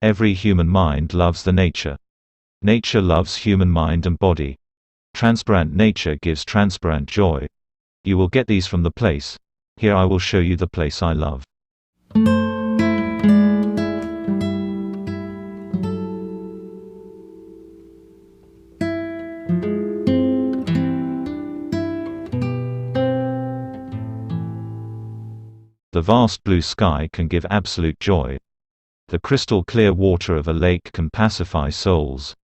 Every human mind loves the nature. Nature loves human mind and body. Transparent nature gives transparent joy. You will get these from the place. Here I will show you the place I love. The vast blue sky can give absolute joy. The crystal clear water of a lake can pacify souls.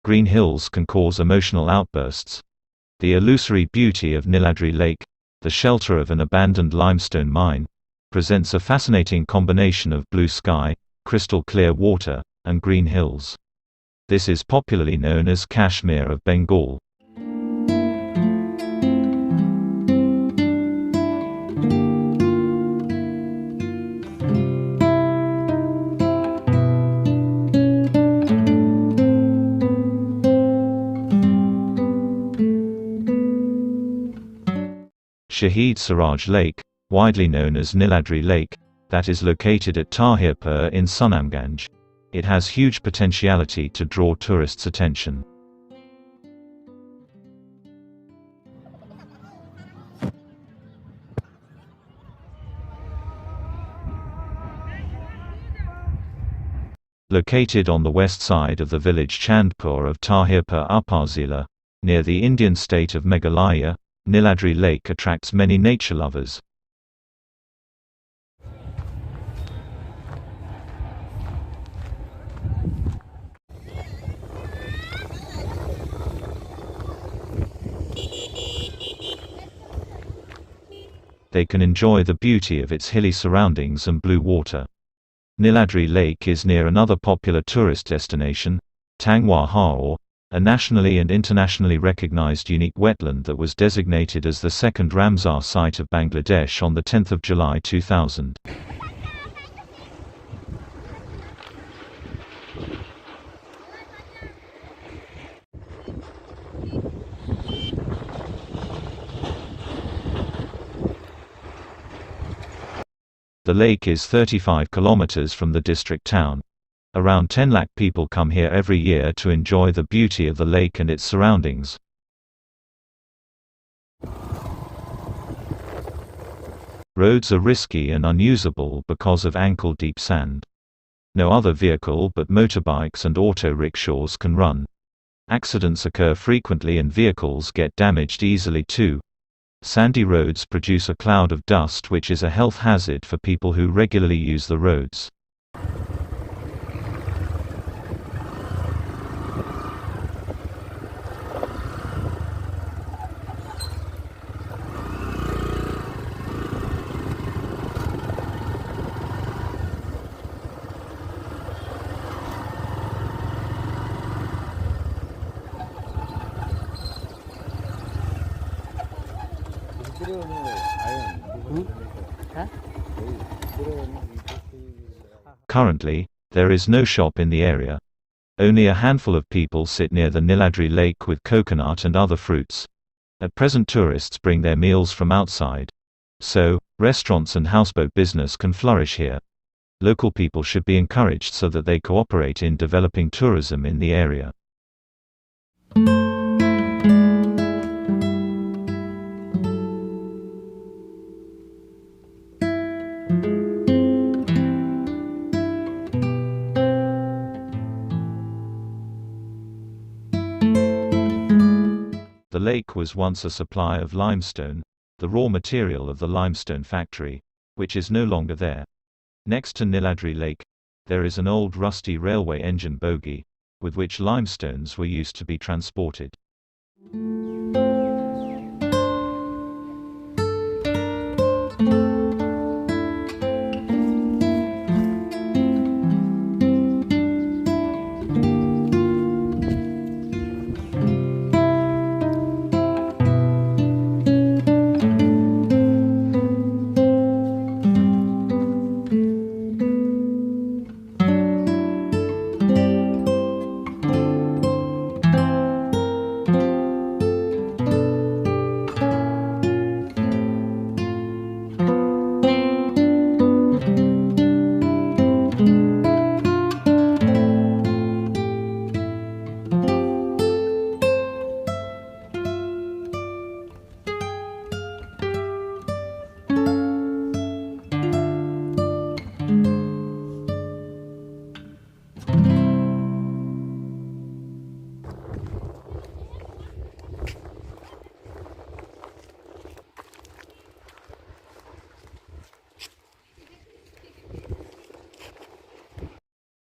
Green hills can cause emotional outbursts. The illusory beauty of Niladri Lake, the shelter of an abandoned limestone mine, presents a fascinating combination of blue sky, crystal clear water, and green hills. This is popularly known as Kashmir of Bengal. Shaheed Siraj Lake, widely known as Niladri Lake, that is located at Tahirpur in Sunamganj. It has huge potentiality to draw tourists' attention. Located on the west side of the village Chandpur of Tahirpur upazila, near the Indian state of Meghalaya, Niladri Lake attracts many nature lovers. They can enjoy the beauty of its hilly surroundings and blue water. Niladri Lake is near another popular tourist destination, Tangwa Haor, a nationally and internationally recognized unique wetland that was designated as the second Ramsar site of Bangladesh on 10 July 2000. The lake is 35 kilometers from the district town. Around 10 lakh people come here every year to enjoy the beauty of the lake and its surroundings. Roads are risky and unusable because of ankle-deep sand. No other vehicle but motorbikes and auto rickshaws can run. Accidents occur frequently and vehicles get damaged easily too. Sandy roads produce a cloud of dust which is a health hazard for people who regularly use the roads. Currently, there is no shop in the area. Only a handful of people sit near the Niladri Lake with coconut and other fruits. At present tourists bring their meals from outside. So, restaurants and houseboat business can flourish here. Local people should be encouraged so that they cooperate in developing tourism in the area. The lake was once a supply of limestone, the raw material of the limestone factory, which is no longer there. Next to Niladri Lake, there is an old rusty railway engine bogie, with which limestones were used to be transported.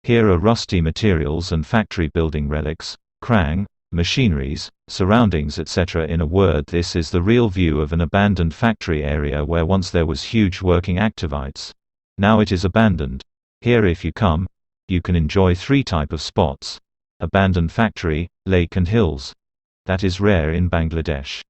Here are rusty materials and factory building relics, krang, machineries, surroundings etc. In a word, this is the real view of an abandoned factory area where once there was huge working activities. Now it is abandoned. Here if you come, you can enjoy three type of spots: abandoned factory, lake and hills. That is rare in Bangladesh.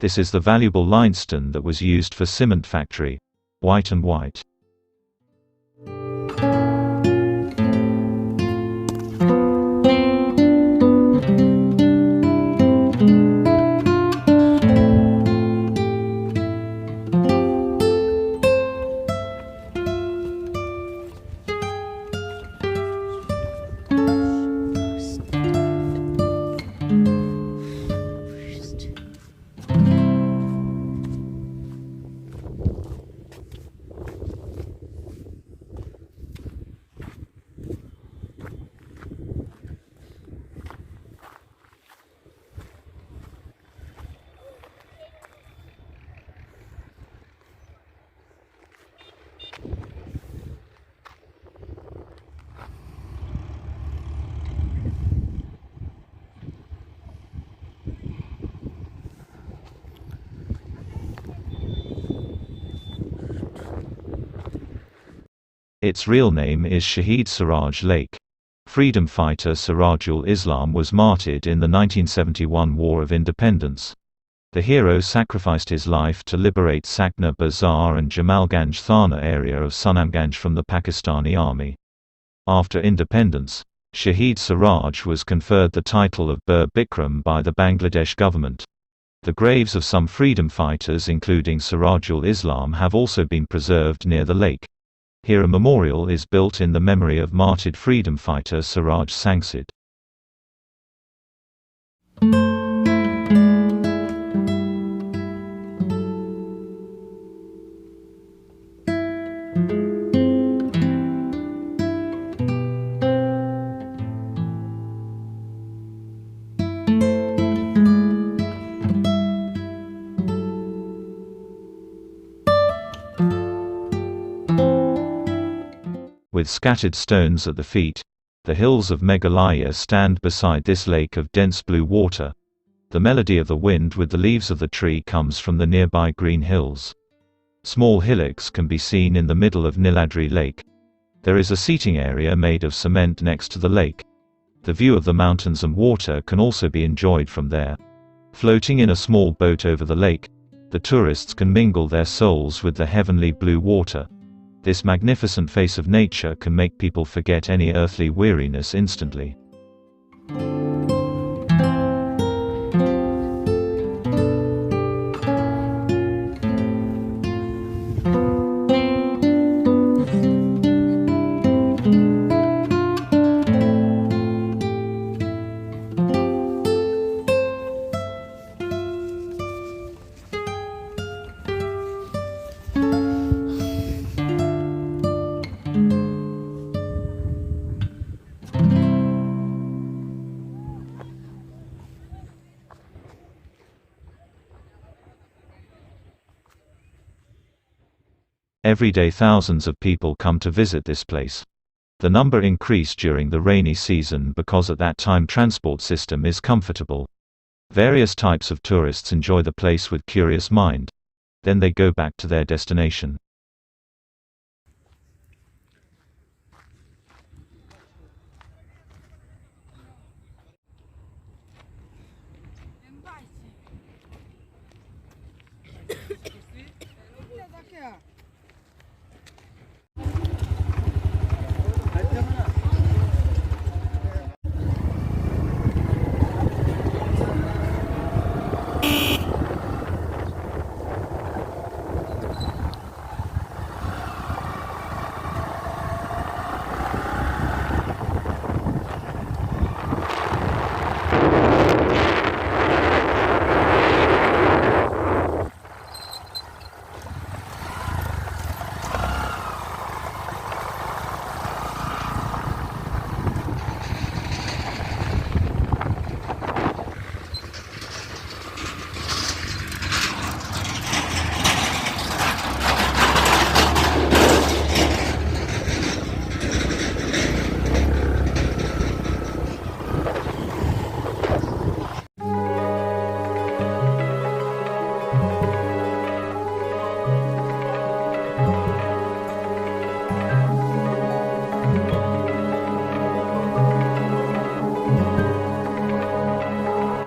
This is the valuable limestone that was used for cement factory. White and white. Its real name is Shaheed Siraj Lake. Freedom fighter Sirajul Islam was martyred in the 1971 War of Independence. The hero sacrificed his life to liberate Sakna Bazar and Jamalganj Thana area of Sunamganj from the Pakistani army. After independence, Shaheed Siraj was conferred the title of Bir Bikram by the Bangladesh government. The graves of some freedom fighters including Sirajul Islam have also been preserved near the lake. Here a memorial is built in the memory of martyred freedom fighter Siraj Sangsid. With scattered stones at the feet, the hills of Meghalaya stand beside this lake of dense blue water. The melody of the wind with the leaves of the tree comes from the nearby green hills. Small hillocks can be seen in the middle of Niladri Lake. There is a seating area made of cement next to the lake. The view of the mountains and water can also be enjoyed from there. Floating in a small boat over the lake, the tourists can mingle their souls with the heavenly blue water. This magnificent face of nature can make people forget any earthly weariness instantly. Every day thousands of people come to visit this place. The number increased during the rainy season because at that time transport system is comfortable. Various types of tourists enjoy the place with curious mind. Then they go back to their destination.